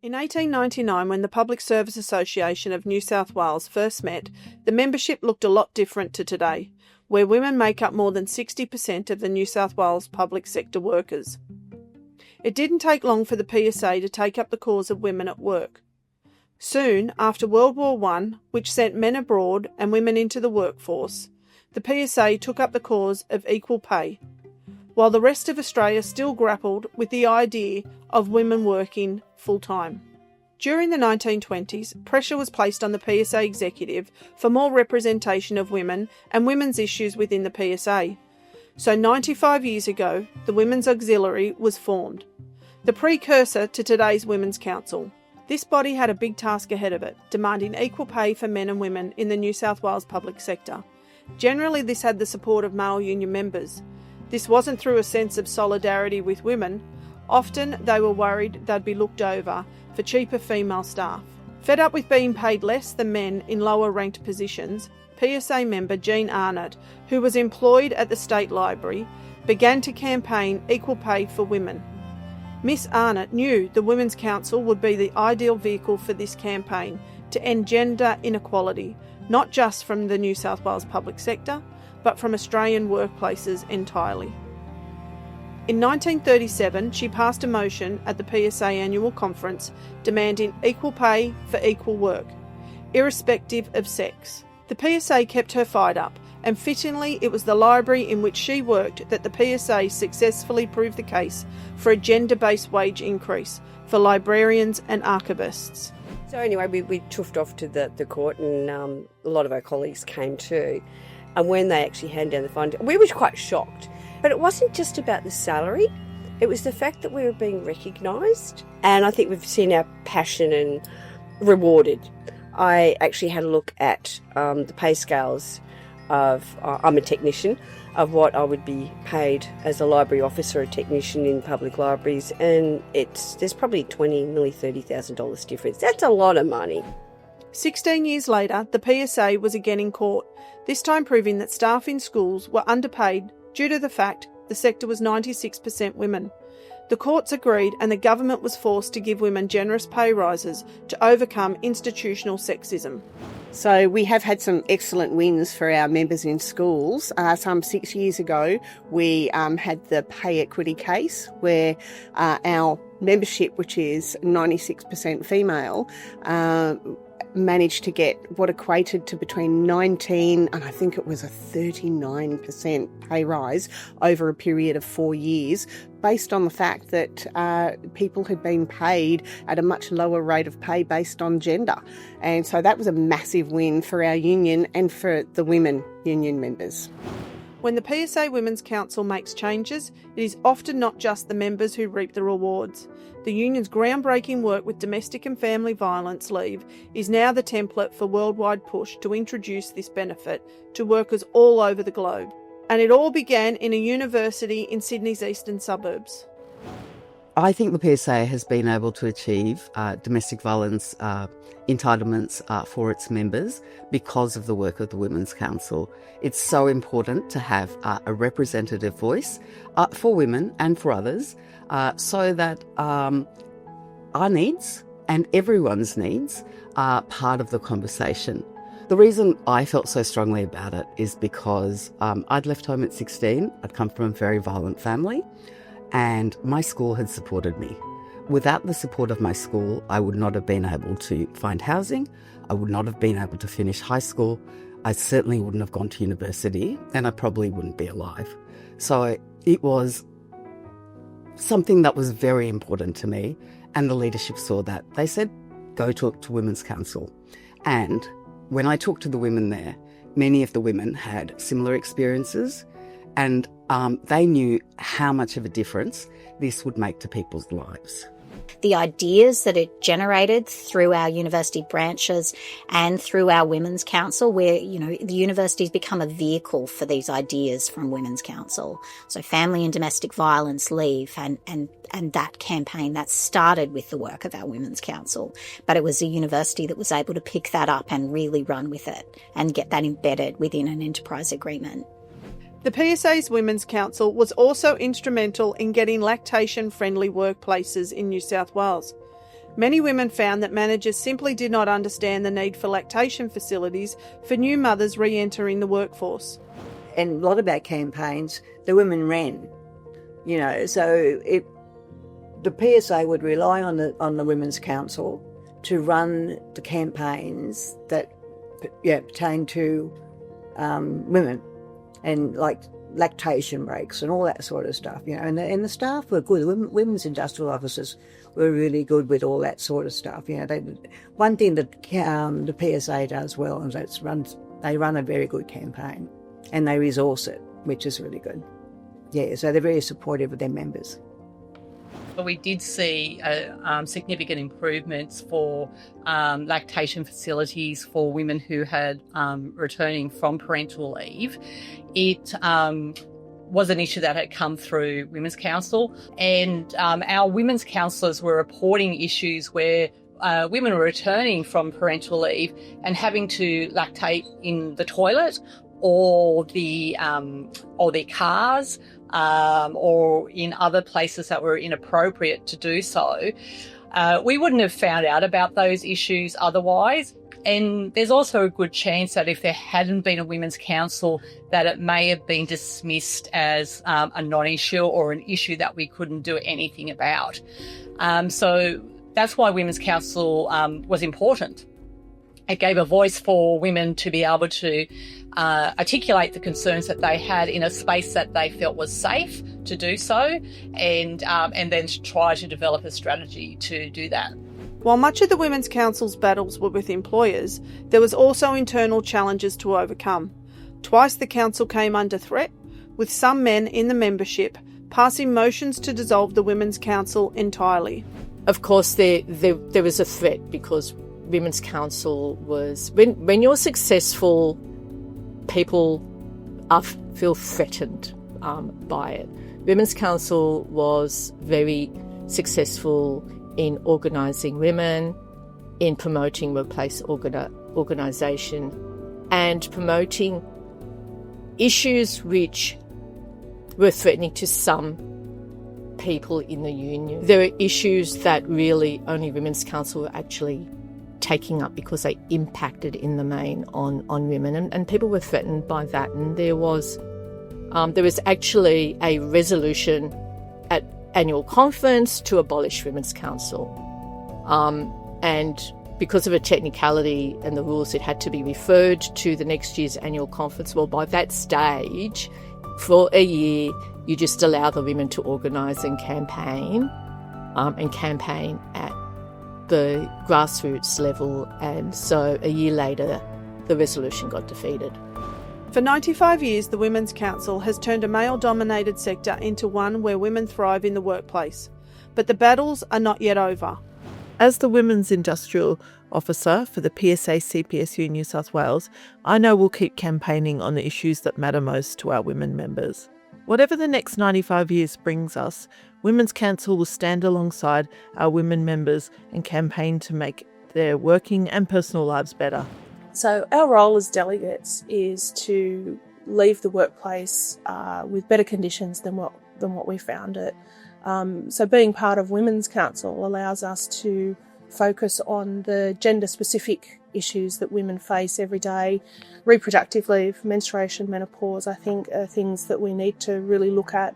In 1899, when the Public Service Association of New South Wales first met, the membership looked a lot different to today, where women make up more than 60% of the New South Wales public sector workers. It didn't take long for the PSA to take up the cause of women at work. Soon, after World War I, which sent men abroad and women into the workforce, the PSA took up the cause of equal pay, while the rest of Australia still grappled with the idea of women working full-time. During the 1920s, pressure was placed on the PSA executive for more representation of women and women's issues within the PSA. So 95 years ago, the Women's Auxiliary was formed, the precursor to today's Women's Council. This body had a big task ahead of it, demanding equal pay for men and women in the New South Wales public sector. Generally, this had the support of male union members. This wasn't through a sense of solidarity with women. Often they were worried they'd be looked over for cheaper female staff. Fed up with being paid less than men in lower ranked positions, PSA member Jean Arnott, who was employed at the State Library, began to campaign equal pay for women. Miss Arnott knew the Women's Council would be the ideal vehicle for this campaign to end gender inequality, not just from the New South Wales public sector, but from Australian workplaces entirely. In 1937, she passed a motion at the PSA annual conference demanding equal pay for equal work, irrespective of sex. The PSA kept her fight up, and fittingly it was the library in which she worked that the PSA successfully proved the case for a gender-based wage increase for librarians and archivists. So anyway, we chuffed off to the court, and a lot of our colleagues came too. And when they actually handed down the finding, we were quite shocked. But it wasn't just about the salary, it was the fact that we were being recognised. And I think we've seen our passion and rewarded. I actually had a look at the pay scales of, I'm a technician, of what I would be paid as a library officer or technician in public libraries. And there's probably $20,000, nearly $30,000 difference. That's a lot of money. 16 years later, the PSA was again in court, this time proving that staff in schools were underpaid due to the fact the sector was 96% women. The courts agreed and the government was forced to give women generous pay rises to overcome institutional sexism. So we have had some excellent wins for our members in schools. Some 6 years ago, we had the pay equity case where our membership, which is 96% female, managed to get what equated to between 19 and I think it was a 39% pay rise over a period of 4 years, based on the fact that people had been paid at a much lower rate of pay based on gender. And so that was a massive win for our union and for the women union members. When the PSA Women's Council makes changes, it is often not just the members who reap the rewards. The union's groundbreaking work with domestic and family violence leave is now the template for worldwide push to introduce this benefit to workers all over the globe. And it all began in a university in Sydney's eastern suburbs. I think the PSA has been able to achieve domestic violence entitlements for its members because of the work of the Women's Council. It's so important to have a representative voice for women and for others so that our needs and everyone's needs are part of the conversation. The reason I felt so strongly about it is because I'd left home at 16. I'd come from a very violent family and my school had supported me. Without the support of my school, I would not have been able to find housing. I would not have been able to finish high school. I certainly wouldn't have gone to university and I probably wouldn't be alive. So it was something that was very important to me and the leadership saw that. They said, go talk to Women's Council. And when I talked to the women there, many of the women had similar experiences and they knew how much of a difference this would make to people's lives. The ideas that it generated through our university branches and through our Women's Council, where, the university's become a vehicle for these ideas from Women's Council. So family and domestic violence leave and that campaign, that started with the work of our Women's Council. But it was a university that was able to pick that up and really run with it and get that embedded within an enterprise agreement. The PSA's Women's Council was also instrumental in getting lactation-friendly workplaces in New South Wales. Many women found that managers simply did not understand the need for lactation facilities for new mothers re-entering the workforce. And a lot of our campaigns, the women ran, so the PSA would rely on the Women's Council to run the campaigns that pertain to women, and like lactation breaks and all that sort of stuff, and the staff were good. Women's industrial officers were really good with all that sort of stuff. One thing that the PSA does well is they run a very good campaign, and they resource it, which is really good. Yeah, so they're very supportive of their members. But we did see significant improvements for lactation facilities for women who had returning from parental leave. It was an issue that had come through Women's Council, and our women's counsellors were reporting issues where women were returning from parental leave and having to lactate in the toilet or their cars, or in other places that were inappropriate to do so. We wouldn't have found out about those issues otherwise. And there's also a good chance that if there hadn't been a Women's Council, that it may have been dismissed as a non-issue or an issue that we couldn't do anything about. So that's why Women's Council was important. It gave a voice for women to be able to articulate the concerns that they had in a space that they felt was safe to do so, and then to try to develop a strategy to do that. While much of the Women's Council's battles were with employers, there was also internal challenges to overcome. Twice the council came under threat, with some men in the membership passing motions to dissolve the Women's Council entirely. Of course, there was a threat, because Women's Council was... When you're successful, people feel threatened by it. Women's Council was very successful in organising women, in promoting workplace organisation, and promoting issues which were threatening to some people in the union. There are issues that really only Women's Council were actually taking up because they impacted in the main on women, and people were threatened by that. And there was actually a resolution at annual conference to abolish Women's Council, and because of a technicality and the rules, it had to be referred to the next year's annual conference. Well, by that stage, for a year, you just allow the women to organise and campaign at the grassroots level, and so a year later the resolution got defeated. For 95 years, the Women's Council has turned a male-dominated sector into one where women thrive in the workplace. But the battles are not yet over. As the Women's Industrial Officer for the PSA CPSU New South Wales, I know we'll keep campaigning on the issues that matter most to our women members. Whatever the next 95 years brings us, Women's Council will stand alongside our women members and campaign to make their working and personal lives better. So our role as delegates is to leave the workplace with better conditions than what we found it. So being part of Women's Council allows us to focus on the gender-specific issues that women face every day. Reproductive leave, menstruation, menopause, I think are things that we need to really look at.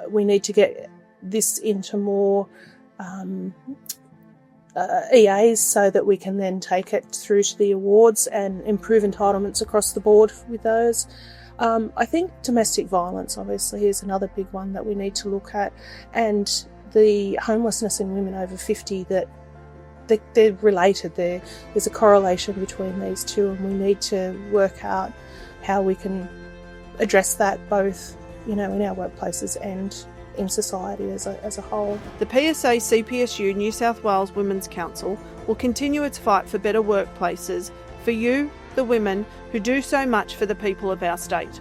We need to get this into more EAs so that we can then take it through to the awards and improve entitlements across the board with those. I think domestic violence obviously is another big one that we need to look at, and the homelessness in women over 50, that they're related. There's a correlation between these two, and we need to work out how we can address that both, in our workplaces and in society as a whole. The PSA CPSU New South Wales Women's Council will continue its fight for better workplaces for you, the women who do so much for the people of our state.